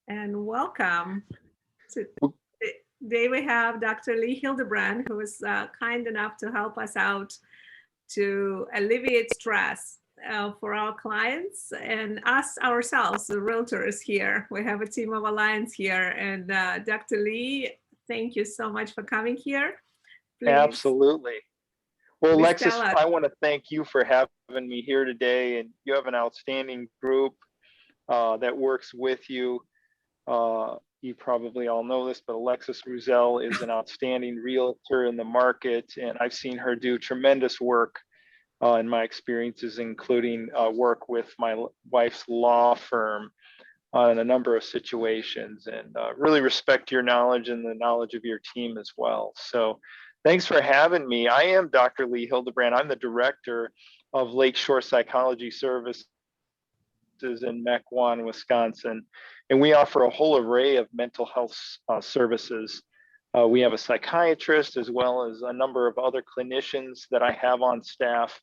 and welcome. Today we have Dr. Lee Hildebrand, who is kind enough to help us out to alleviate stress for our clients and us ourselves, the realtors here. We have a team of alliance here. And Dr. Lee, thank you so much for coming here. Please, Absolutely. Well, please Alexis, tell us. I want to thank you for having me here today. And you have an outstanding group that works with you. You probably all know this, but Alexis Ruzel is an outstanding realtor in the market. And I've seen her do tremendous work in my experiences, including work with my wife's law firm on a number of situations, and really respect your knowledge and the knowledge of your team as well. So thanks for having me. I am Dr. Lee Hildebrand. I'm the director of Lakeshore Psychology Services in Mequon, Wisconsin. And we offer a whole array of mental health services. We have a psychiatrist as well as a number of other clinicians that I have on staff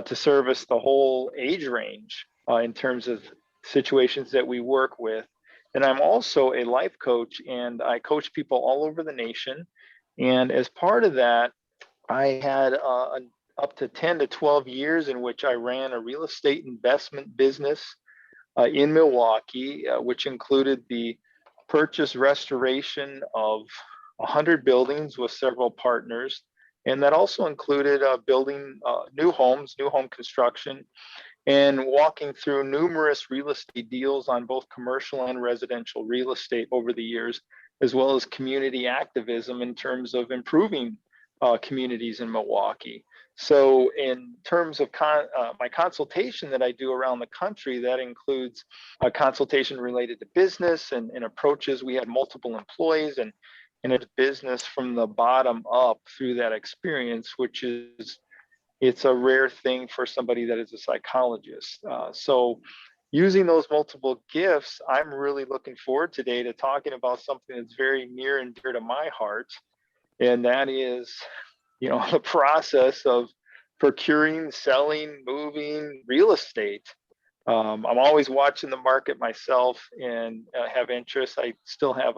to service the whole age range in terms of situations that we work with. And I'm also a life coach, and I coach people all over the nation. And as part of that, I had up to 10 to 12 years in which I ran a real estate investment business in Milwaukee, which included the purchase restoration of 100 buildings with several partners. And that also included building new homes, new home construction, and walking through numerous real estate deals on both commercial and residential real estate over the years, as well as community activism in terms of improving communities in Milwaukee. So in terms of my consultation that I do around the country, that includes a consultation related to business and approaches. We had multiple employees and a business from the bottom up through that experience, which is, it's a rare thing for somebody that is a psychologist. So using those multiple gifts, I'm really looking forward today to talking about something that's very near and dear to my heart. And that is, the process of procuring, selling, moving real estate. I'm always watching the market myself and have interest. I still have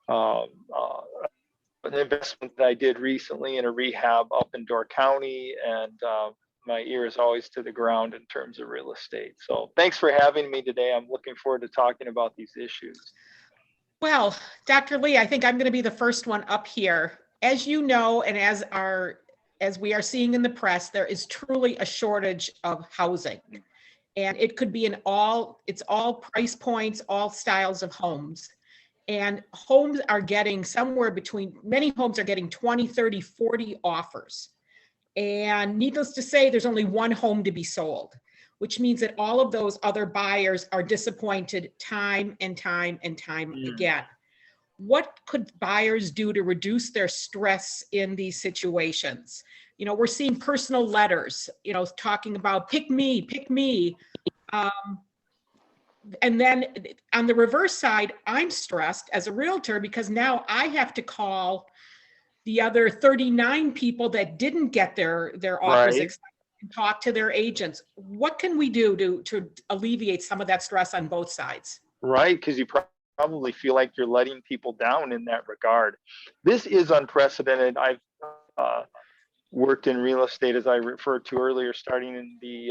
an investment that I did recently in a rehab up in Door County, and my ear is always to the ground in terms of real estate. So thanks for having me today. I'm looking forward to talking about these issues. Well, Dr. Lee, I think I'm going to be the first one up here. As you know, and as we are seeing in the press, there is truly a shortage of housing. And it could be it's all price points, all styles of homes. And homes are getting many homes are getting 20, 30, 40 offers. And needless to say, there's only one home to be sold, which means that all of those other buyers are disappointed time and time and time again. What could buyers do to reduce their stress in these situations? We're seeing personal letters, talking about pick me. And then on the reverse side, I'm stressed as a realtor because now I have to call the other 39 people that didn't get their offers accepted and talk to their agents. What can we do to alleviate some of that stress on both sides? Right, because you probably feel like you're letting people down in that regard. This is unprecedented. I've worked in real estate, as I referred to earlier, starting in the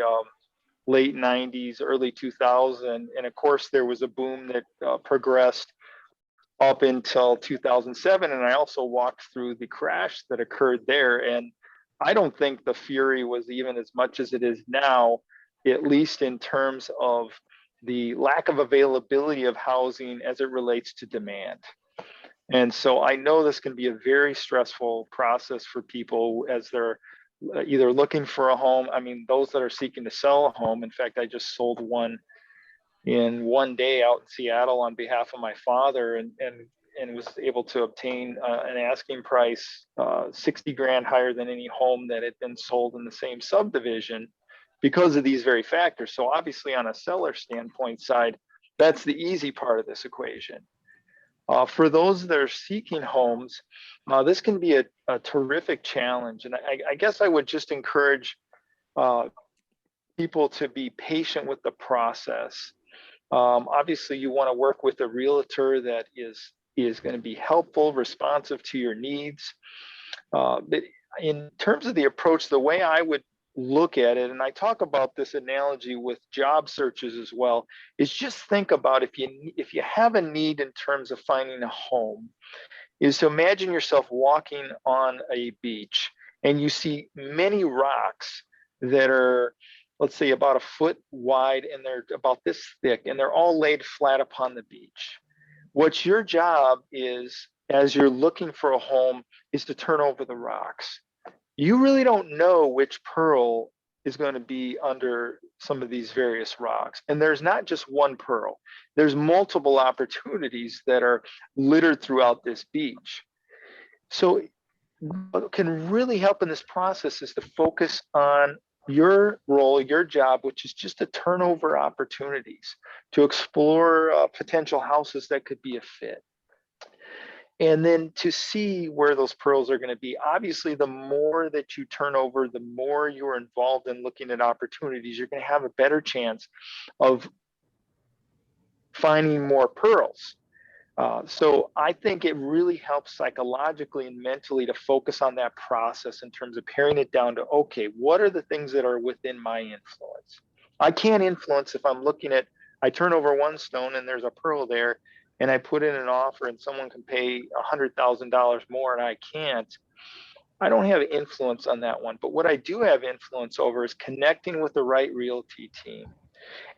late 90s, early 2000. And of course, there was a boom that progressed up until 2007. And I also walked through the crash that occurred there. And I don't think the fury was even as much as it is now, at least in terms of the lack of availability of housing as it relates to demand. And so I know this can be a very stressful process for people as they're either looking for a home. I mean, those that are seeking to sell a home. In fact, I just sold one in one day out in Seattle on behalf of my father, and was able to obtain an asking price 60 grand higher than any home that had been sold in the same subdivision because of these very factors. So obviously on a seller standpoint side, that's the easy part of this equation. For those that are seeking homes, this can be a terrific challenge. And I guess I would just encourage people to be patient with the process. Obviously, you want to work with a realtor that is going to be helpful, responsive to your needs. But in terms of the approach, the way I would look at it, and I talk about this analogy with job searches as well, is just think about if you have a need in terms of finding a home, is to imagine yourself walking on a beach and you see many rocks that are, let's say, about a foot wide and they're about this thick and they're all laid flat upon the beach. What your job is, as you're looking for a home, is to turn over the rocks. You really don't know which pearl is going to be under some of these various rocks. And there's not just one pearl. There's multiple opportunities that are littered throughout this beach. So what can really help in this process is to focus on your role, your job, which is just to turn over opportunities, to explore potential houses that could be a fit. And then to see where those pearls are going to be. Obviously, the more that you turn over, the more you're involved in looking at opportunities, you're going to have a better chance of finding more pearls. So I think it really helps psychologically and mentally to focus on that process in terms of paring it down to, okay, what are the things that are within my influence? I can't influence if I'm looking at, I turn over one stone and there's a pearl there, and I put in an offer and someone can pay $100,000 more and I can't. I don't have influence on that one. But what I do have influence over is connecting with the right realty team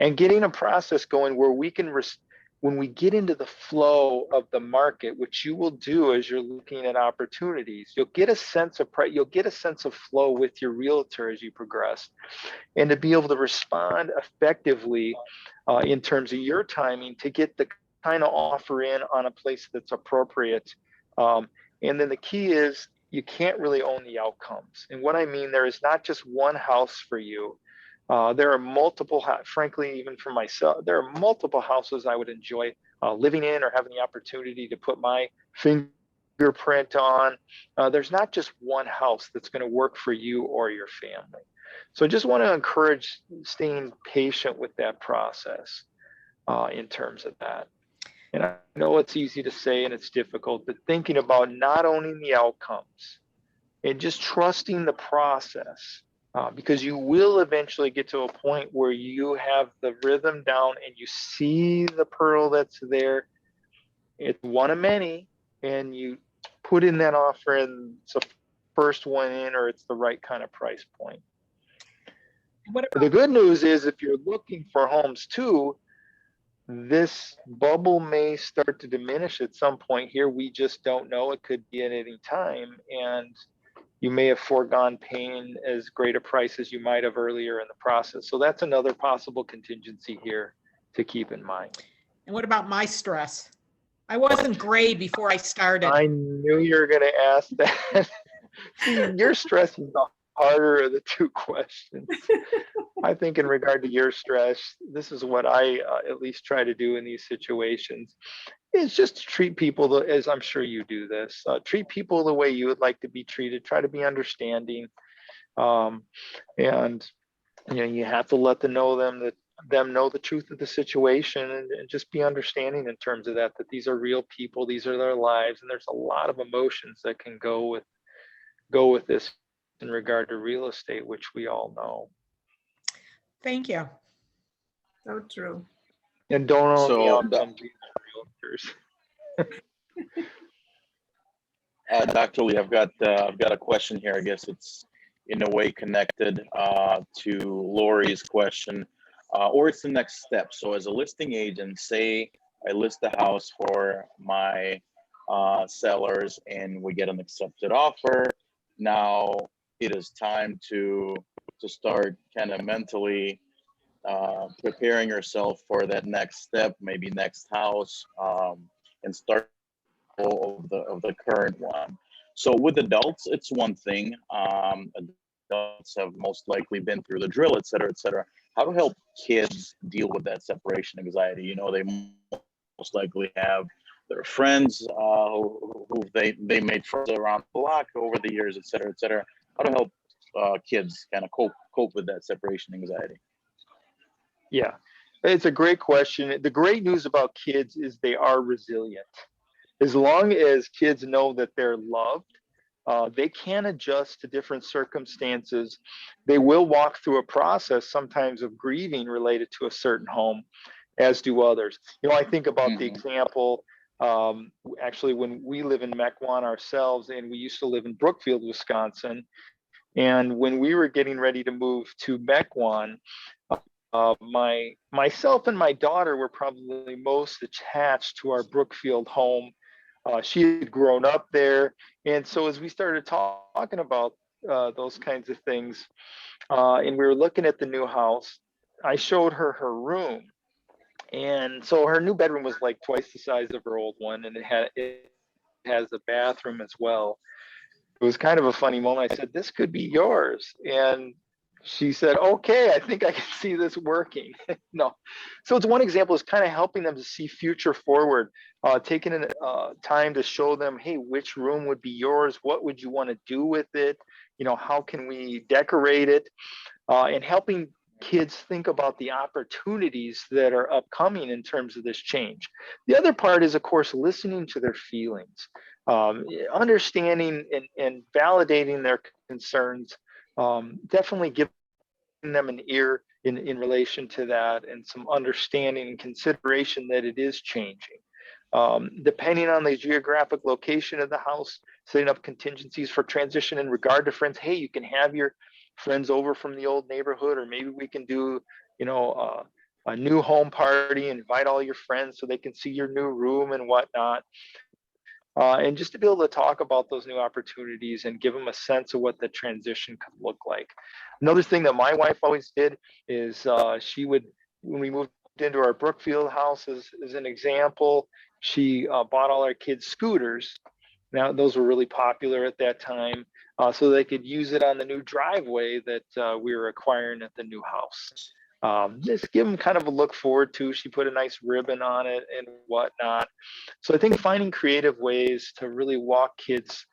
and getting a process going where we can, when we get into the flow of the market, which you will do as you're looking at opportunities, you'll get a sense of you'll get a sense of flow with your realtor as you progress, and to be able to respond effectively in terms of your timing to get the kind of offer in on a place that's appropriate. And then the key is you can't really own the outcomes. And what I mean, there is not just one house for you. There are multiple, frankly, even for myself, there are multiple houses I would enjoy living in or having the opportunity to put my fingerprint on. There's not just one house that's going to work for you or your family. So I just want to encourage staying patient with that process in terms of that. And I know it's easy to say and it's difficult, but thinking about not owning the outcomes and just trusting the process, because you will eventually get to a point where you have the rhythm down and you see the pearl that's there. It's one of many, and you put in that offer and it's the first one in, or it's the right kind of price point. The good news is if you're looking for homes too, this bubble may start to diminish at some point here. We just don't know. It could be at any time. And you may have foregone paying as great a price as you might have earlier in the process. So that's another possible contingency here to keep in mind. And what about my stress? I wasn't gray before I started. I knew you were going to ask that. See, your stress is the harder of the two questions. I think in regard to your stress, this is what I at least try to do in these situations, is just to treat people as I'm sure you do this. Treat people the way you would like to be treated. Try to be understanding, and you have to let them know the truth of the situation, and just be understanding in terms of that these are real people, these are their lives, and there's a lot of emotions that can go with this in regard to real estate, which we all know. Thank you. So true. And don't own the outcomes either, realtors. Dr. Lee, I've got a question here. I guess it's in a way connected to Lori's question, or it's the next step. So as a listing agent, say I list the house for my sellers and we get an accepted offer. Now it is time to start kind of mentally preparing yourself for that next step, maybe next house, and start of the current one. So with adults, it's one thing. Adults have most likely been through the drill, et cetera, et cetera. How to help kids deal with that separation anxiety? You know, they most likely have their friends who they made friends around the block over the years, et cetera, et cetera. How to help kids kind of cope with that separation anxiety? Yeah. It's a great question. The great news about kids is they are resilient. As long as kids know that they're loved, they can adjust to different circumstances. They will walk through a process sometimes of grieving related to a certain home, as do others. I think about the example, actually, when we live in Mequon ourselves, and we used to live in Brookfield, Wisconsin. And when we were getting ready to move to Mequon, myself and my daughter were probably most attached to our Brookfield home. She had grown up there, and so as we started talking about those kinds of things, and we were looking at the new house, I showed her her room, and so her new bedroom was like twice the size of her old one, and it has a bathroom as well. It was kind of a funny moment. I said, "This could be yours," and she said, "Okay, I think I can see this working." No, so it's one example is kind of helping them to see future forward, taking time to show them, hey, which room would be yours? What would you want to do with it? How can we decorate it? And helping kids think about the opportunities that are upcoming in terms of this change. The other part is, of course, listening to their feelings, understanding and validating their concerns, definitely giving them an ear in relation to that, and some understanding and consideration that it is changing. Depending on the geographic location of the house, setting up contingencies for transition in regard to friends. Hey, you can have your friends over from the old neighborhood, or maybe we can do, a new home party, invite all your friends so they can see your new room and whatnot. And just to be able to talk about those new opportunities and give them a sense of what the transition could look like. Another thing that my wife always did is she would, when we moved into our Brookfield house as an example, she bought all our kids scooters. Now, those were really popular at that time, so they could use it on the new driveway that we were acquiring at the new house. Just give them kind of a look forward to. She put a nice ribbon on it and whatnot. So I think finding creative ways to really walk kids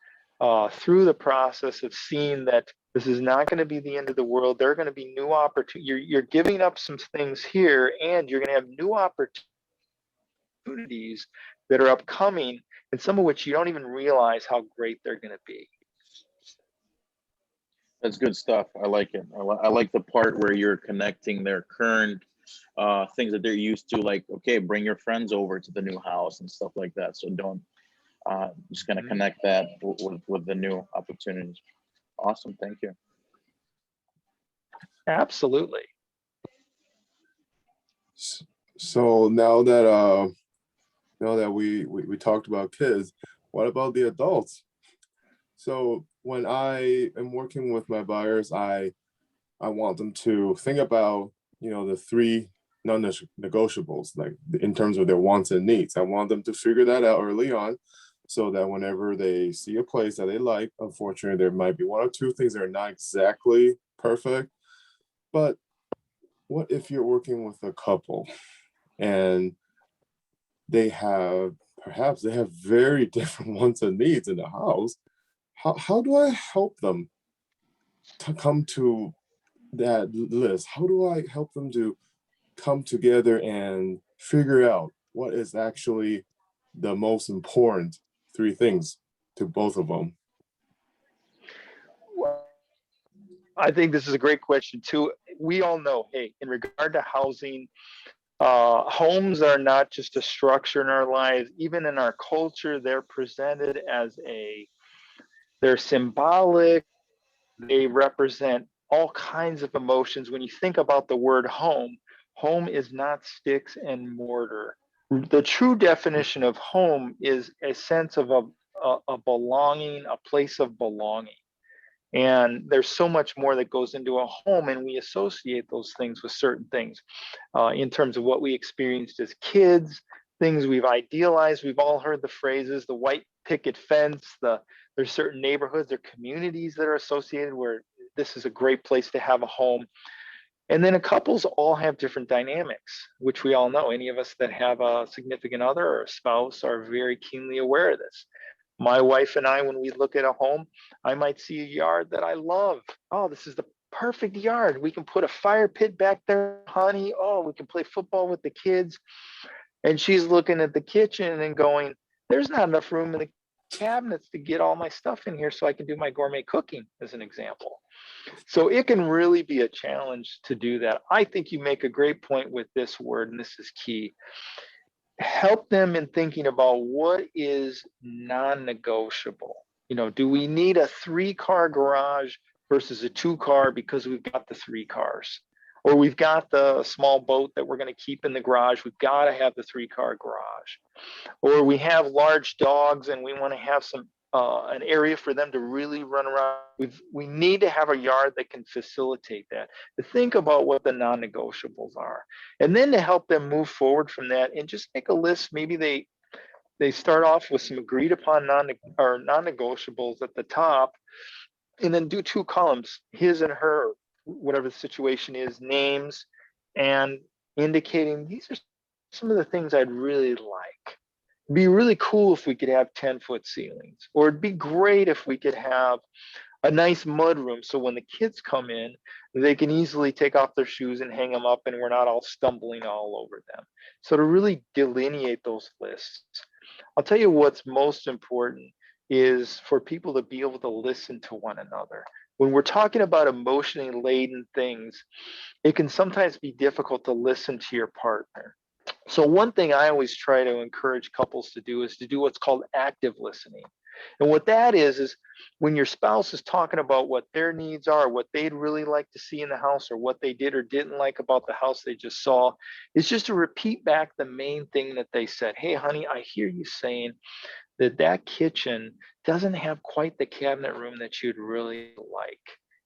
through the process of seeing that this is not going to be the end of the world. There are going to be new opportunities. You're giving up some things here, and you're going to have new opportunities that are upcoming, and some of which you don't even realize how great they're going to be. That's good stuff. I like it. I like the part where you're connecting their current things that they're used to, like, okay, bring your friends over to the new house and stuff like that. So don't just kind of connect that with the new opportunities. Awesome. Thank you. Absolutely. So now that we talked about kids, what about the adults? So when I am working with my buyers, I want them to think about, the three non-negotiables, like in terms of their wants and needs. I want them to figure that out early on, so that whenever they see a place that they like, unfortunately, there might be one or two things that are not exactly perfect. But what if you're working with a couple and perhaps they have very different wants and needs in the house? How do I help them to come to that list? How do I help them to come together and figure out what is actually the most important three things to both of them? Well, I think this is a great question too. We all know, hey, in regard to housing, homes are not just a structure in our lives. Even in our culture, they're presented as they're symbolic. They represent all kinds of emotions. When you think about the word home, home is not sticks and mortar. The true definition of home is a sense of a belonging, a place of belonging. And there's so much more that goes into a home, and we associate those things with certain things in terms of what we experienced as kids, things we've idealized. We've all heard the phrases, the white picket fence, there's certain neighborhoods or communities that are associated where this is a great place to have a home. And then couples all have different dynamics, which we all know. Any of us that have a significant other or a spouse are very keenly aware of this. My wife and I, when we look at a home, I might see a yard that I love. Oh, this is the perfect yard. We can put a fire pit back there, honey. Oh, we can play football with the kids. And she's looking at the kitchen and going, there's not enough room in the cabinets to get all my stuff in here so I can do my gourmet cooking, as an example. So it can really be a challenge to do that. I think you make a great point with this word, and this is key. Help them in thinking about what is non-negotiable. You know, do we need a 3-car garage versus a 2-car because we've got the 3 cars? Or we've got the small boat that we're going to keep in the garage. We've got to have the 3-car garage. Or we have large dogs and we want to have some an area for them to really run around. We need to have a yard that can facilitate that. To think about what the non-negotiables are, and then to help them move forward from that, and just make a list. Maybe they start off with some agreed upon non-negotiables at the top, and then do 2 columns: his and her, whatever the situation is, names, and indicating these are some of the things I'd really like. It'd be really cool if we could have 10-foot ceilings, or it'd be great if we could have a nice mud room so when the kids come in, they can easily take off their shoes and hang them up and we're not all stumbling all over them. So to really delineate those lists. I'll tell you what's most important is for people to be able to listen to one another. When we're talking about emotionally laden things, it can sometimes be difficult to listen to your partner. So one thing I always try to encourage couples to do is to do what's called active listening. And what that is when your spouse is talking about what their needs are, what they'd really like to see in the house, or what they did or didn't like about the house they just saw, is just to repeat back the main thing that they said. Hey, honey, I hear you saying that kitchen doesn't have quite the cabinet room that you'd really like.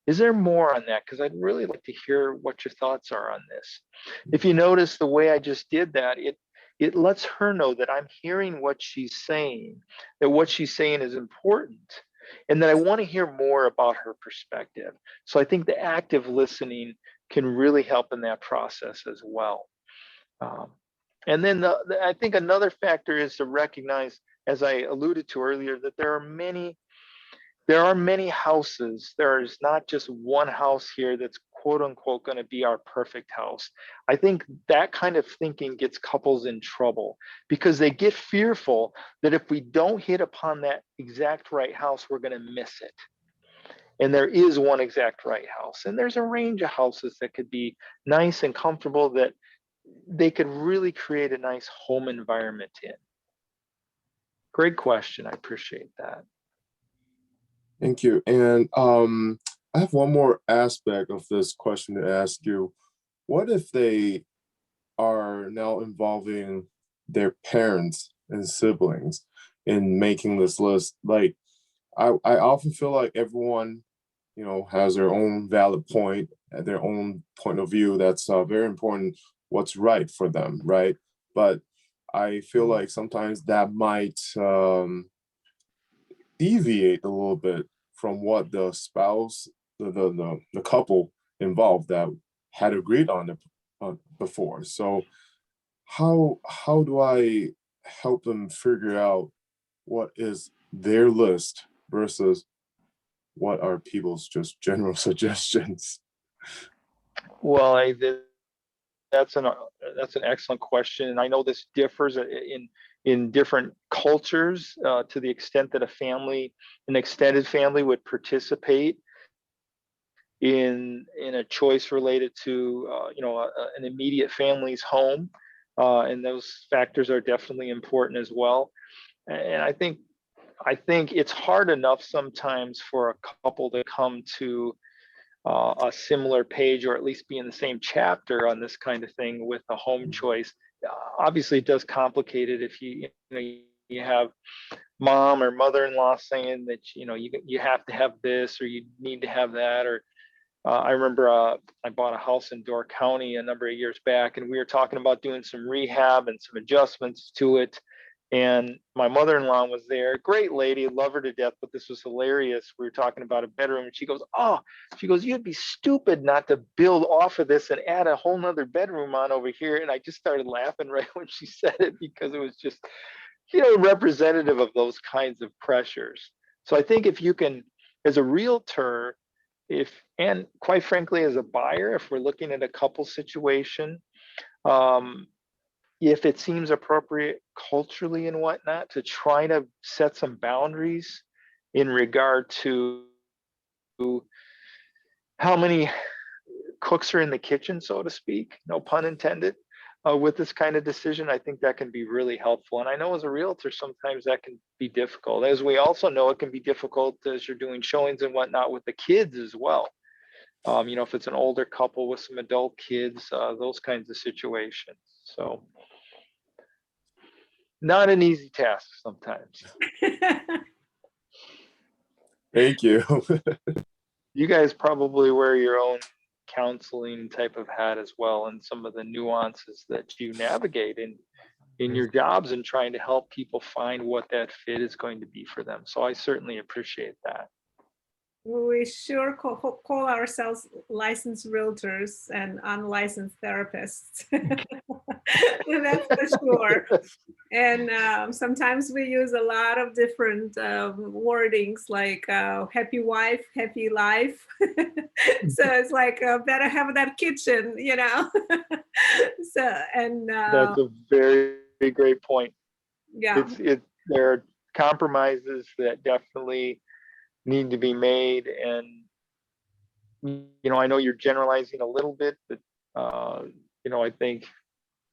Is there more on that? Because I'd really like to hear what your thoughts are on this. If you notice the way I just did that, it lets her know that I'm hearing what she's saying, that what she's saying is important, and that I want to hear more about her perspective. So I think the active listening can really help in that process as well. And then I think another factor is to recognize, as I alluded to earlier, that there are many houses. There is not just one house here that's quote unquote going to be our perfect house. I think that kind of thinking gets couples in trouble because they get fearful that if we don't hit upon that exact right house, we're going to miss it. And there is one exact right house. And there's a range of houses that could be nice and comfortable that they could really create a nice home environment in. Great question. I appreciate that. Thank you. And I have one more aspect of this question to ask you. What if they are now involving their parents and siblings in making this list? Like, I often feel like everyone, has their own valid point, their own point of view. That's very important, what's right for them, right? But I feel like sometimes that might deviate a little bit from what the spouse, the couple involved that had agreed on it before. So how do I help them figure out what is their list versus what are people's just general suggestions? Well, that's an excellent question, and I know this differs in different cultures to the extent that an extended family would participate in a choice related to an immediate family's home, and those factors are definitely important as well. And I think it's hard enough sometimes for a couple to come to a similar page, or at least be in the same chapter on this kind of thing with a home choice. Obviously, it does complicate it if you have mom or mother-in-law saying that you have to have this or you need to have that. Or I remember I bought a house in Door County a number of years back, and we were talking about doing some rehab and some adjustments to it. And my mother-in-law was there, great lady, love her to death, but this was hilarious. We were talking about a bedroom, and she goes, you'd be stupid not to build off of this and add a whole nother bedroom on over here. And I just started laughing right when she said it, because it was just, representative of those kinds of pressures. So I think if you can, as a realtor, and quite frankly, as a buyer, if we're looking at a couple situation, if it seems appropriate culturally and whatnot, to try to set some boundaries in regard to how many cooks are in the kitchen, so to speak, no pun intended, with this kind of decision, I think that can be really helpful. And I know as a realtor, sometimes that can be difficult. As we also know, it can be difficult as you're doing showings and whatnot with the kids as well. You know, if it's an older couple with some adult kids, those kinds of situations. So not an easy task sometimes. Thank you. You guys probably wear your own counseling type of hat as well, and some of the nuances that you navigate in your jobs and trying to help people find what that fit is going to be for them. So I certainly appreciate that. We sure call ourselves licensed realtors and unlicensed therapists. That's for sure. And sometimes we use a lot of different wordings like happy wife, happy life. So it's like better have that kitchen, you know. So, and That's a very great point. yeah. There are compromises that definitely need to be made, and you know, I know you're generalizing a little bit, but you know, I think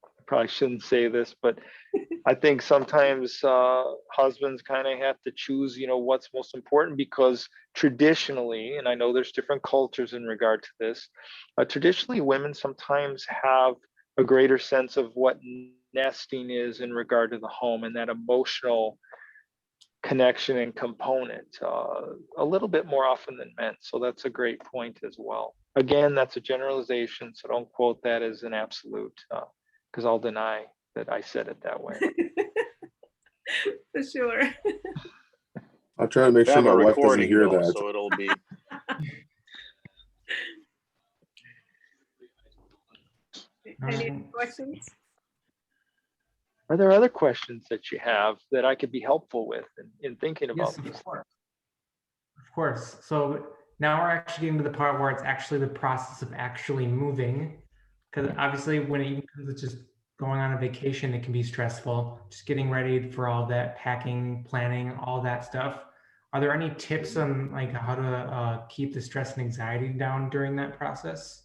I probably shouldn't say this, but I think sometimes husbands kind of have to choose, you know, what's most important, because traditionally, and I know there's different cultures in regard to this, traditionally women sometimes have a greater sense of what nesting is in regard to the home and that emotional connection and component a little bit more often than men. So that's a great point as well. Again, that's a generalization, so don't quote that as an absolute, because I'll deny that I said it that way. For sure. I'll try to make We sure have a my wife doesn't recording hear though, that. so it'll be. Any questions? Are there other questions that you have that I could be helpful with in thinking about Yes, these? of course. Of course. So now we're actually getting to the part where it's actually the process of actually moving. Because obviously when it comes to just going on a vacation, it can be stressful. Just getting ready for all that packing, planning, all that stuff. Are there any tips on like how to keep the stress and anxiety down during that process?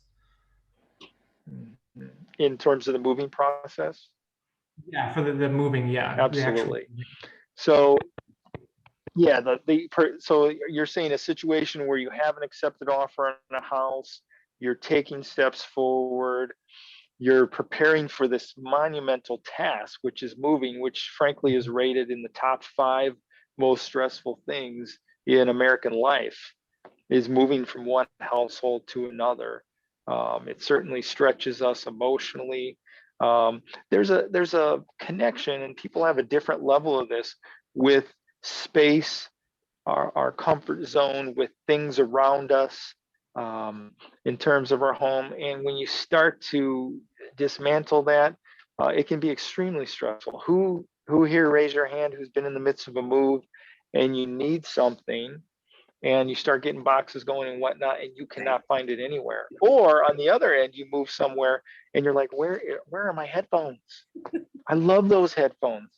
In terms of the moving process? Yeah, for the moving, yeah. Absolutely. So yeah, so you're saying a situation where you have an accepted offer on a house, you're taking steps forward, you're preparing for this monumental task, which is moving, which frankly is rated in the top 5 most stressful things in American life, is moving from one household to another. It certainly stretches us emotionally. There's a connection, and people have a different level of this with space, our comfort zone, with things around us, in terms of our home. And when you start to dismantle that, it can be extremely stressful. Who here, raise your hand, who's been in the midst of a move and you need something and you start getting boxes going and whatnot, and you cannot find it anywhere? Or on the other end, you move somewhere and you're like, where are my headphones? I love those headphones.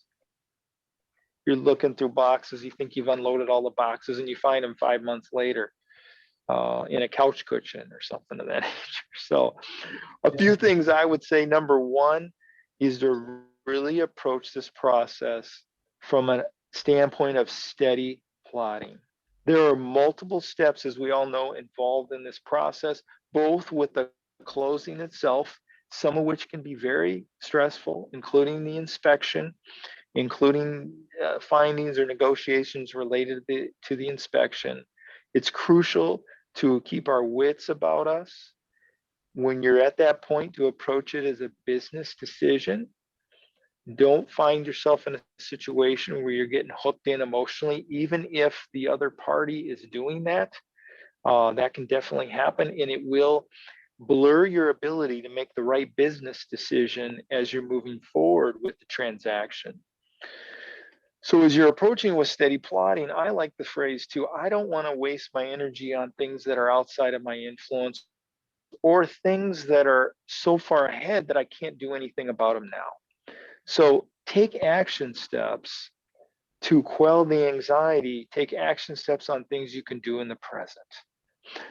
You're looking through boxes, you think you've unloaded all the boxes, and you find them 5 months later in a couch cushion or something of that nature. So a few things I would say. Number one is to really approach this process from a standpoint of steady plotting. There are multiple steps, as we all know, involved in this process, both with the closing itself, some of which can be very stressful, including the inspection, including findings or negotiations related to the inspection. It's crucial to keep our wits about us when you're at that point, to approach it as a business decision. Don't find yourself in a situation where you're getting hooked in emotionally, even if the other party is doing that. That can definitely happen, and it will blur your ability to make the right business decision as you're moving forward with the transaction. So as you're approaching with steady plotting, I like the phrase too, I don't want to waste my energy on things that are outside of my influence or things that are so far ahead that I can't do anything about them now. So take action steps to quell the anxiety, take action steps on things you can do in the present.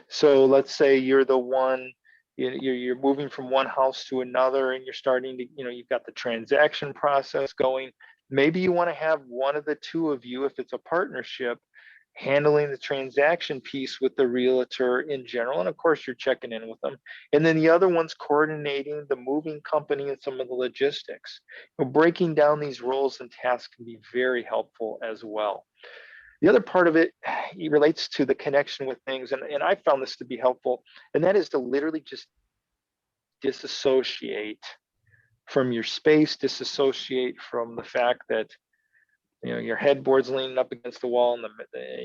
So let's say you're the one, you're moving from one house to another and you're starting to, you've got the transaction process going. Maybe you want to have one of the two of you, if it's a partnership, handling the transaction piece with the realtor in general. And of course, you're checking in with them. And then the other one's coordinating the moving company and some of the logistics. Breaking down these roles and tasks can be very helpful as well. The other part of it relates to the connection with things, and I found this to be helpful, and that is to literally just disassociate from your space, disassociate from the fact that your headboard's leaning up against the wall and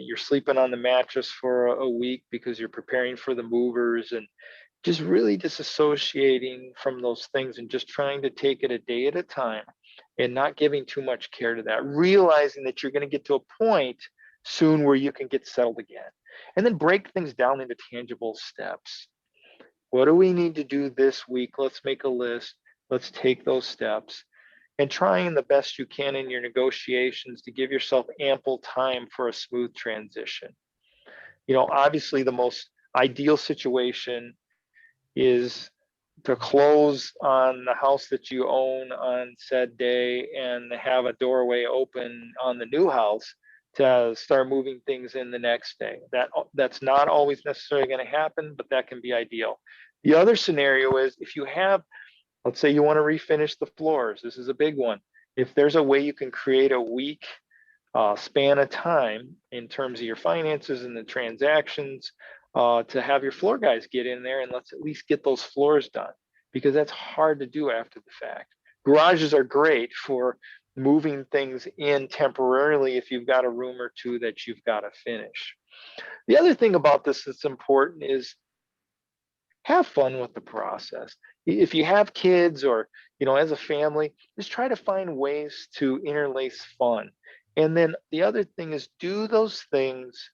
you're sleeping on the mattress for a week because you're preparing for the movers, and just really disassociating from those things and just trying to take it a day at a time and not giving too much care to that, realizing that you're going to get to a point soon where you can get settled again. And then break things down into tangible steps. What do we need to do this week? Let's make a list. Let's take those steps. And trying the best you can in your negotiations to give yourself ample time for a smooth transition. Obviously the most ideal situation is to close on the house that you own on said day and have a doorway open on the new house to start moving things in the next day. That's not always necessarily going to happen, but that can be ideal. The other scenario is if you have, let's say you want to refinish the floors. This is a big one. If there's a way you can create a week span of time in terms of your finances and the transactions, to have your floor guys get in there and let's at least get those floors done, because that's hard to do after the fact. Garages are great for moving things in temporarily if you've got a room or two that you've got to finish. The other thing about this that's important is have fun with the process. If you have kids or, as a family, just try to find ways to interlace fun. And then the other thing is do those things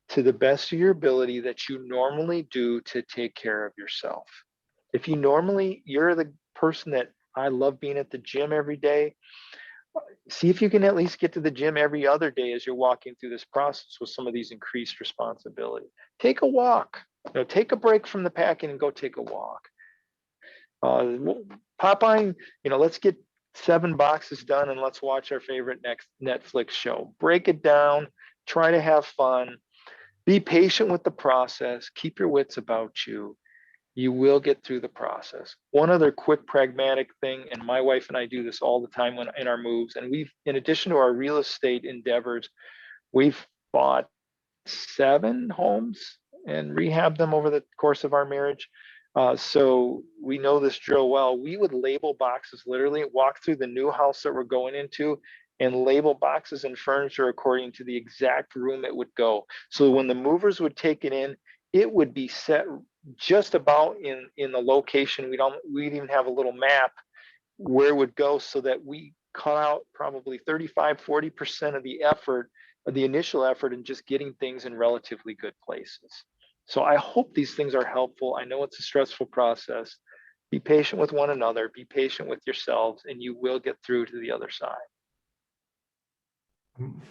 to the best of your ability that you normally do to take care of yourself. If you're the person that I love being at the gym every day, see if you can at least get to the gym every other day as you're walking through this process with some of these increased responsibility. Take a walk, take a break from the packing and go take a walk. Pop on, let's get 7 boxes done and let's watch our favorite next Netflix show. Break it down, try to have fun, be patient with the process, keep your wits about you. You will get through the process. One other quick pragmatic thing, and my wife and I do this all the time in our moves, and in addition to our real estate endeavors, we've bought 7 homes and rehabbed them over the course of our marriage. So we know this drill well. We would label boxes, literally walk through the new house that we're going into and label boxes and furniture according to the exact room it would go. So when the movers would take it in, it would be set just about in the location. We'd even have a little map where it would go, so that we cut out probably 35-40% of the effort, of the initial effort, in just getting things in relatively good places. So I hope these things are helpful. I know it's a stressful process. Be patient with one another, be patient with yourselves, and you will get through to the other side.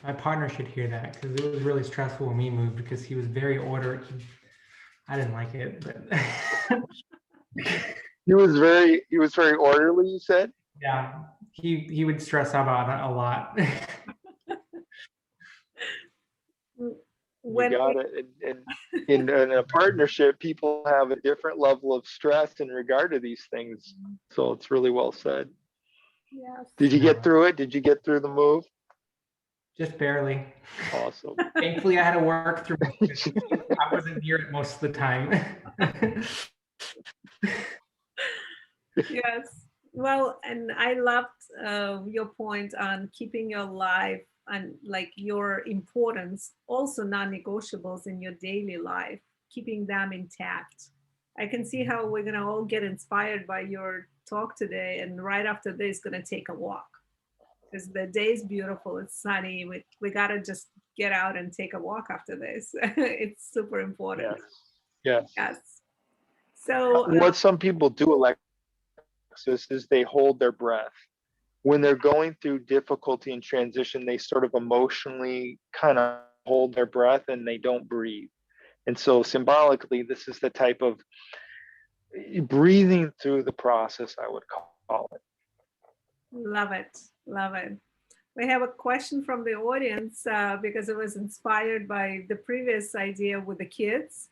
My partner should hear that, because it was really stressful when we moved, because he was very ordered. I didn't like it, but He was very orderly, you said? yeah, he would stress out about it a lot. You got it. And in a partnership, people have a different level of stress in regard to these things. So it's really well said. Yes. Did you get through it? Did you get through the move? Just barely. Awesome. Thankfully, I had to work through it. I wasn't near it most of the time. Yes. Well, and I loved your point on keeping your life and like your importance, also non-negotiables in your daily life, keeping them intact. I can see how we're going to all get inspired by your talk today. And right after this, going to take a walk. because the day's beautiful. It's sunny. We gotta just get out and take a walk after this. It's super important. Yes. Yes. Yes. So What some people do, Alexis, is they hold their breath. When they're going through difficulty and transition, they sort of emotionally kind of hold their breath and they don't breathe. And so symbolically, this is the type of breathing through the process, I would call it. love it. Love it. We have a question from the audience because it was inspired by the previous idea with the kids.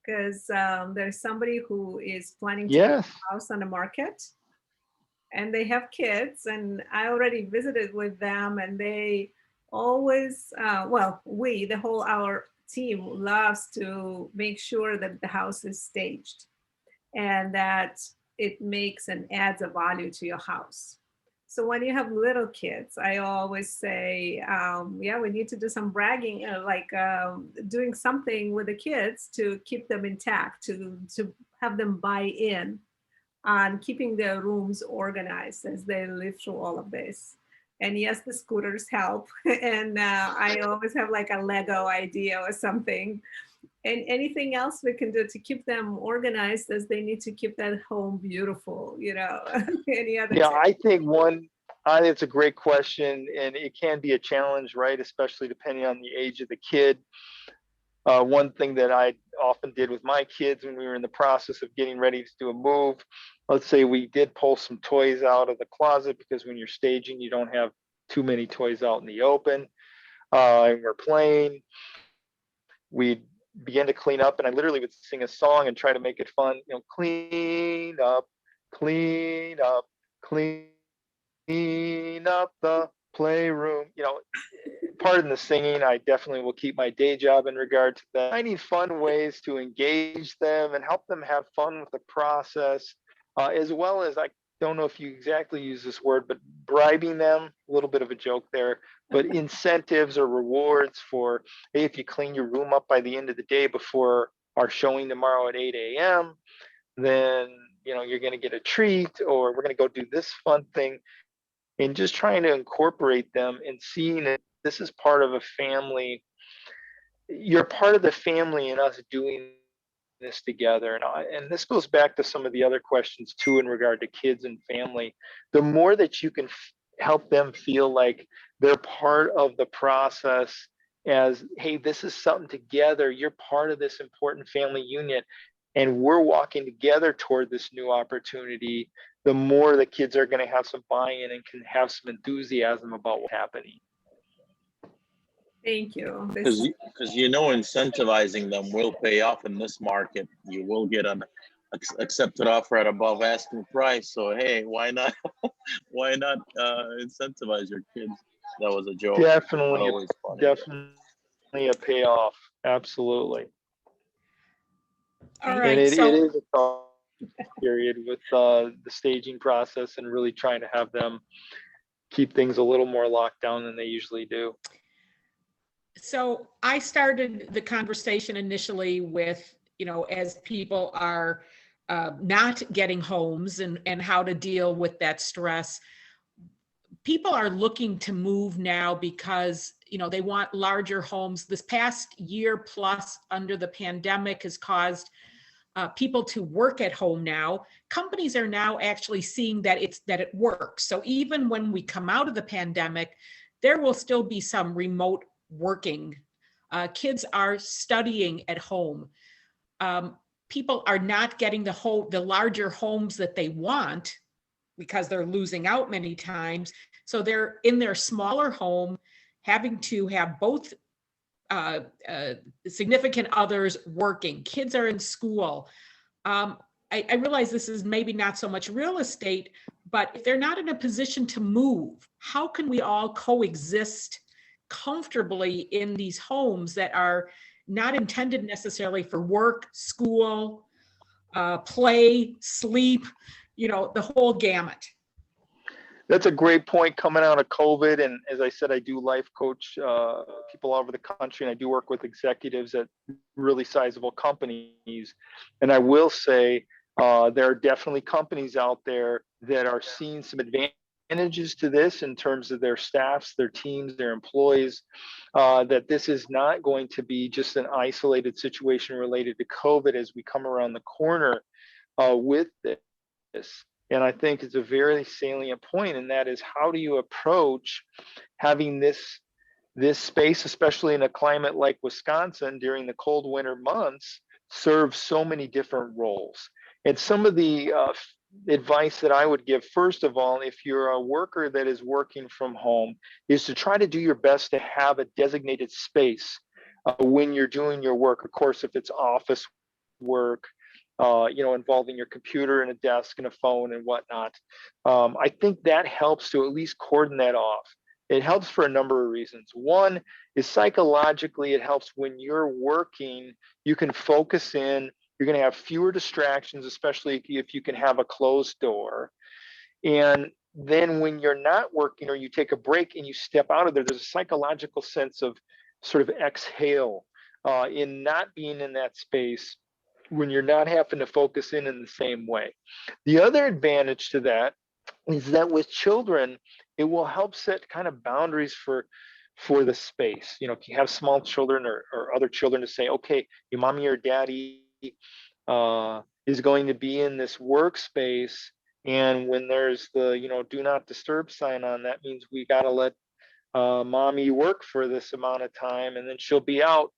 Because there's somebody who is planning to put Yes. a house on the market, and they have kids, and I already visited with them, and they always, well, the whole our team loves to make sure that the house is staged and that it makes and adds a value to your house. So when you have little kids, I always say, yeah, we need to do some bragging, doing something with the kids to keep them intact, to have them buy in on keeping their rooms organized as they live through all of this. And yes, the scooters help. And I always have like a Lego idea or something. And anything else we can do to keep them organized as they need to keep that home beautiful, any other Yeah, tips? I think it's a great question, and it can be a challenge, right? Especially depending on the age of the kid. One thing that I often did with my kids when we were in the process of getting ready to do a move, let's say we did pull some toys out of the closet, because when you're staging, you don't have too many toys out in the open. And we're playing. We began to clean up, and I literally would sing a song and try to make it fun. Clean up, clean up, clean up the playroom. Pardon the singing. I definitely will keep my day job in regard to that. I need fun ways to engage them and help them have fun with the process, as well as, I don't know if you exactly use this word, but bribing them, a little bit of a joke there, but incentives or rewards for, hey, if you clean your room up by the end of the day before our showing tomorrow at 8 a.m., then you're going to get a treat, or we're going to go do this fun thing. And just trying to incorporate them and seeing that this is part of a family. You're part of the family and us doing this together. And this goes back to some of the other questions too, in regard to kids and family. The more that you can help them feel like they're part of the process, as, hey, this is something together. You're part of this important family unit, and we're walking together toward this new opportunity, the more the kids are going to have some buy-in and can have some enthusiasm about what's happening. Thank you. Because incentivizing them will pay off in this market. You will get an accepted offer at above asking price. So hey, why not? Why not incentivize your kids? That was a joke. Definitely a payoff. Absolutely. All right. And it So is a tough period with the staging process, and really trying to have them keep things a little more locked down than they usually do. So I started the conversation initially with, as people are not getting homes and how to deal with that stress. People are looking to move now because, they want larger homes. This past year plus under the pandemic has caused people to work at home now. Companies are now actually seeing that it works. So even when we come out of the pandemic, there will still be some remote working. Kids are studying at home. People are not getting the larger homes that they want because they're losing out many times. So they're in their smaller home, having to have both significant others working. Kids are in school. I realize this is maybe not so much real estate, but if they're not in a position to move, how can we all coexist comfortably in these homes that are not intended necessarily for work, school, play, sleep, the whole gamut? That's a great point coming out of COVID. And as I said, I do life coach people all over the country, and I do work with executives at really sizable companies. And I will say there are definitely companies out there that are seeing some advantage advantages to this in terms of their staffs, their teams, their employees, that this is not going to be just an isolated situation related to COVID as we come around the corner with this. And I think it's a very salient point, and that is, how do you approach having this space, especially in a climate like Wisconsin during the cold winter months, serve so many different roles? And some of the advice that I would give, first of all, if you're a worker that is working from home, is to try to do your best to have a designated space when you're doing your work. Of course, if it's office work, involving your computer and a desk and a phone and whatnot, I think that helps to at least cordon that off. It helps for a number of reasons. One is psychologically, it helps when you're working, you can focus in, you're going to have fewer distractions, especially if you can have a closed door. And then when you're not working, or you take a break and you step out of there, there's a psychological sense of sort of exhale in not being in that space, when you're not having to focus in the same way. The other advantage to that is that with children, it will help set kind of boundaries for the space. If you have small children or other children, to say, okay, your mommy or daddy is going to be in this workspace, and when there's the do not disturb sign on, that means we got to let mommy work for this amount of time, and then she'll be out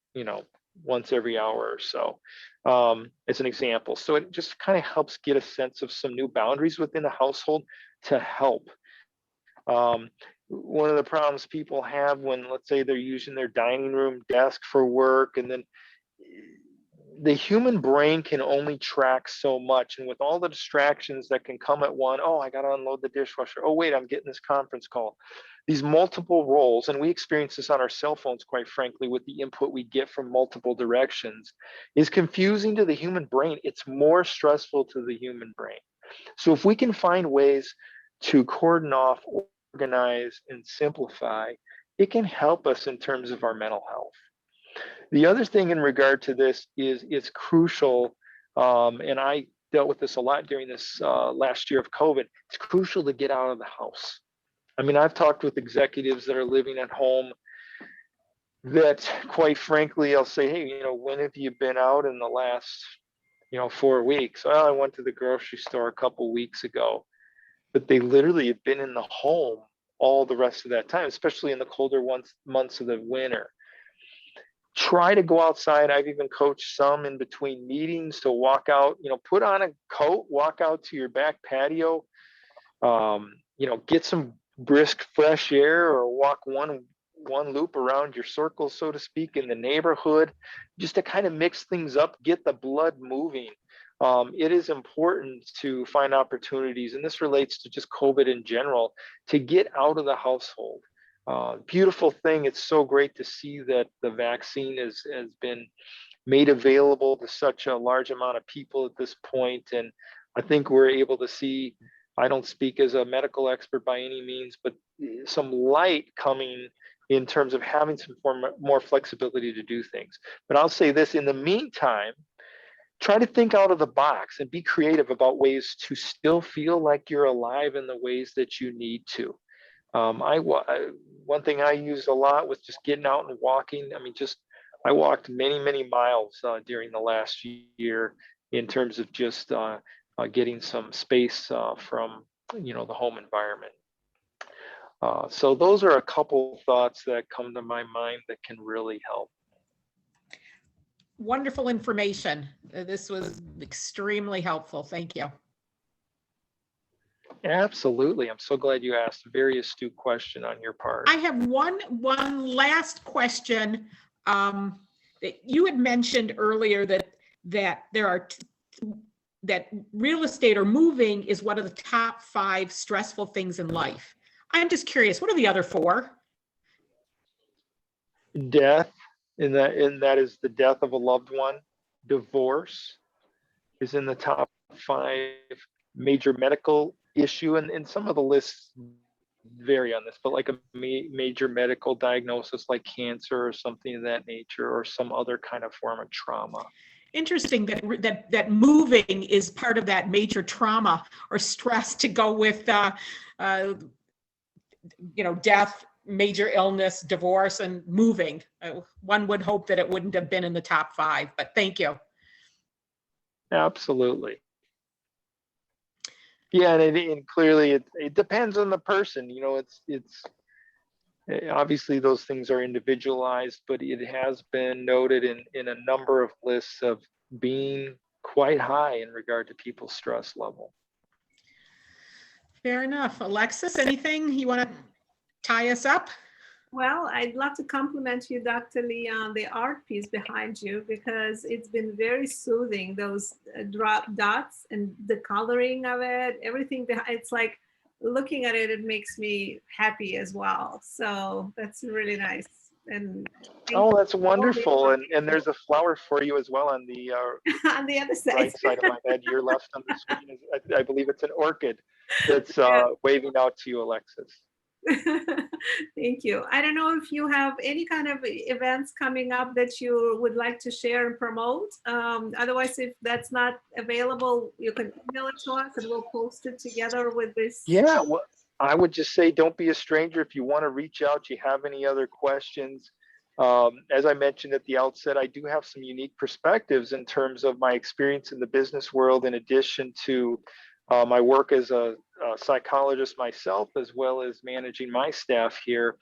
once every hour or so, as an example. So it just kind of helps get a sense of some new boundaries within the household to help. One of the problems people have when, let's say, they're using their dining room desk for work, and then the human brain can only track so much. And with all the distractions that can come at one, oh, I got to unload the dishwasher. Oh, wait, I'm getting this conference call. These multiple roles, and we experience this on our cell phones, quite frankly, with the input we get from multiple directions, is confusing to the human brain. It's more stressful to the human brain. So if we can find ways to cordon off, organize, and simplify, it can help us in terms of our mental health. The other thing in regard to this is it's crucial, and I dealt with this a lot during this last year of COVID. It's crucial to get out of the house. I mean, I've talked with executives that are living at home that, quite frankly, I'll say, hey, when have you been out in the last, 4 weeks? Well, I went to the grocery store a couple weeks ago. But they literally have been in the home all the rest of that time, especially in the colder months of the winter. Try to go outside. I've even coached some in between meetings to walk out, put on a coat, walk out to your back patio, get some brisk fresh air, or walk one loop around your circle, so to speak, in the neighborhood, just to kind of mix things up, get the blood moving. It is important to find opportunities, and this relates to just COVID in general, to get out of the household. Beautiful thing. It's so great to see that the vaccine has been made available to such a large amount of people at this point. And I think we're able to see, I don't speak as a medical expert by any means, but some light coming in terms of having some more flexibility to do things. But I'll say this, in the meantime, try to think out of the box and be creative about ways to still feel like you're alive in the ways that you need to. One thing I used a lot was just getting out and walking. I mean, I walked many, many miles during the last year in terms of just getting some space from, the home environment. So those are a couple thoughts that come to my mind that can really help. Wonderful information. This was extremely helpful. Thank you. Absolutely. I'm so glad you asked. A very astute question on your part. I have one last question. That you had mentioned earlier that there are that real estate or moving is one of the top 5 stressful things in life. I'm just curious, what are the other 4? Death, and that is the death of a loved one. Divorce is in the top 5. Major medical issue, and some of the lists vary on this, but like a major medical diagnosis like cancer or something of that nature, or some other kind of form of trauma. Interesting that moving is part of that major trauma or stress to go with death, major illness, divorce, and moving. One would hope that it wouldn't have been in the top 5, but thank you. Absolutely. Yeah, and clearly it depends on the person. It's obviously those things are individualized, but it has been noted in a number of lists of being quite high in regard to people's stress level. Fair enough. Alexis, anything you want to tie us up? Well, I'd love to compliment you, Dr. Lee, on the art piece behind you, because it's been very soothing, those drop dots and the coloring of it, everything behind. It's like looking at it, it makes me happy as well. So that's really nice. And oh, that's wonderful. And there's a flower for you as well on the on the other side. right side of my head. Your left on the screen is, I believe it's an orchid that's waving out to you, Alexis. Thank you. I don't know if you have any kind of events coming up that you would like to share and promote. Otherwise, if that's not available, you can email it to us and we'll post it together with this. Yeah, well, I would just say don't be a stranger. If you want to reach out, you have any other questions. As I mentioned at the outset, I do have some unique perspectives in terms of my experience in the business world, in addition to my work as a psychologist myself, as well as managing my staff here.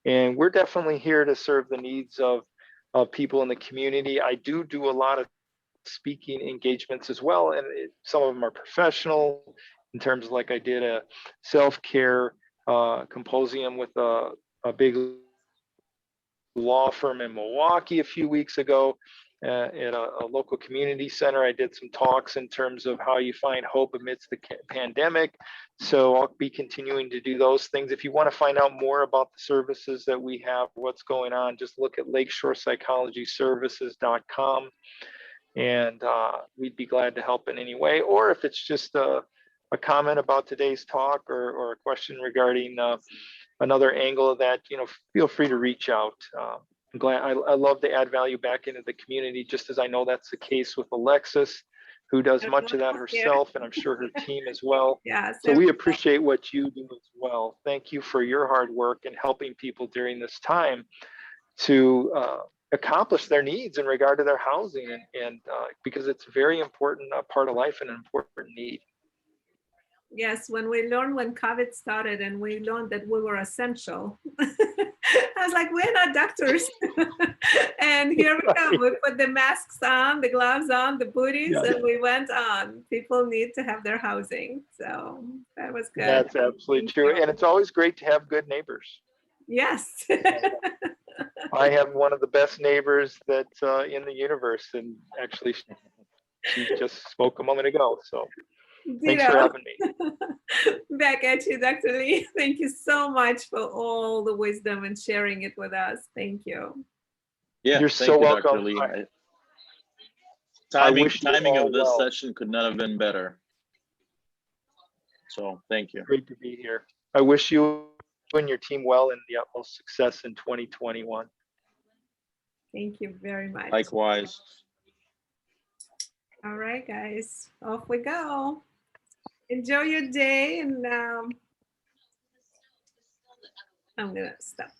And we're definitely here to serve the needs of people in the community. I do a lot of speaking engagements as well, and some of them are professional in terms of, like, I did a self-care symposium with a big law firm in Milwaukee a few weeks ago. At a local community center, I did some talks in terms of how you find hope amidst the pandemic. So I'll be continuing to do those things. If you want to find out more about the services that we have, what's going on, just look at lakeshorepsychologyservices.com, and we'd be glad to help in any way. Or if it's just a comment about today's talk, or a question regarding another angle of that, feel free to reach out. I'm glad. I love to add value back into the community, just as I know that's the case with Alexis, who does much of that herself, and I'm sure her team as well. Yeah, so we appreciate what you do as well. Thank you for your hard work in helping people during this time to accomplish their needs in regard to their housing, and because it's a very important part of life and an important need. Yes, when COVID started and we learned that we were essential, I was like, we're not doctors. And here we come. We put the masks on, the gloves on, the booties, and we went on. People need to have their housing. So that was good. That's absolutely true. And it's always great to have good neighbors. Yes. I have one of the best neighbors that's in the universe. And actually, she just spoke a moment ago. So thanks for having me. Back at you, Dr. Lee. Thank you so much for all the wisdom and sharing it with us. Thank you. Yeah, you're so welcome. Dr. Lee. Timing of this session could not have been better. So thank you. Great to be here. I wish you and your team well and the utmost success in 2021. Thank you very much. Likewise. All right, guys, off we go. Enjoy your day, and I'm gonna stop.